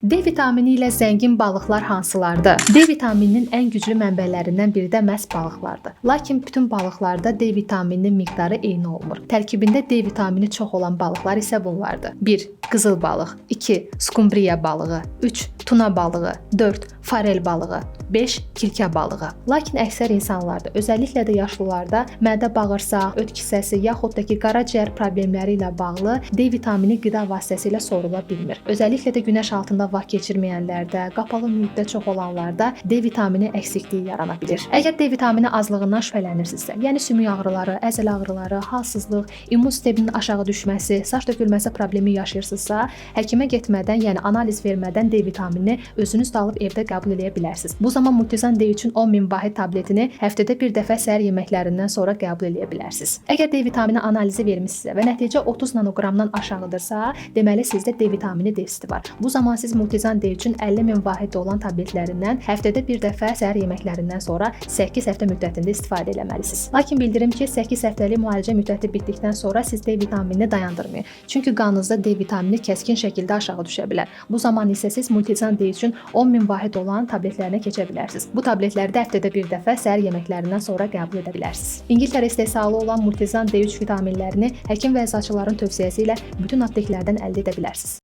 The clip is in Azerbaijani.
D vitamini ilə zəngin balıqlar hansılardır? D vitamininin ən güclü mənbələrindən biri də məhz balıqlardır. Lakin bütün balıqlarda D vitamininin miqdarı eyni olmur. Tərkibində D vitamini çox olan balıqlar isə bunlardır. 1. Qızıl balıq, 2. Skumbriya balığı, 3. Tuna balığı, 4. Farel balığı, 5. Kirkə balığı. Lakin əksər insanlarda, özəlliklə də yaşlılarda mədə bağırsaq, öd kisəsi yaxud da ki qaraciyər problemləri ilə bağlı D vitamini qida vasitəsilə sorula bilmir. Özəlliklə də günəş altında vaxt keçirməyənlərdə, qapalı mühitdə çox olanlarda D vitamini əksikliyi yarana bilir. Əgər D vitamini azlığından şübhələnirsinizsə, yəni sümük ağrıları, əzəl ağrıları, halsızlıq, immun sisteminin aşağı düşməsi, saç tökülməsi problemi yaşayırsınızsa, həkimə getmədən, yəni analiz vermədən D vitaminini özünüz də alıb evdə qəbul edə bilərsiniz. Bu zaman Multizan D üçün 10.000 vahid tabletini həftədə bir dəfə səhər yeməklərindən sonra qəbul edə bilərsiniz. Əgər D vitamini analizi vermisinizsə və nəticə 30 nanoqramdan aşağıdırsa, deməli sizdə D vitamini defisiti var. Bu zaman siz Multizan D üçün 50.000 vahid olan tabletlərindən həftədə bir dəfə səhər yeməklərindən sonra 8 həftə müddətində istifadə etməlisiniz. Lakin bildirim ki, 8 həftəlik müalicə müddəti bitdikdən sonra siz D vitaminini dayandırmayın. Çünki qanınızda D vitamini kəskin şəkildə aşağı düşə bilər. Bu zaman isə siz Multizan D üçün 10.000 vahid olan tabletlərinə keçə bilərsiniz. Bu tabletləri də həftədə bir dəfə səhər yeməklərindən sonra qəbul edə bilərsiniz. İngiltərə istehsalı olan Multizan D3 vitaminlərini həkim və əczaçıların tövsiyəsi ilə bütün apteklərdən əldə edə bilərsiniz.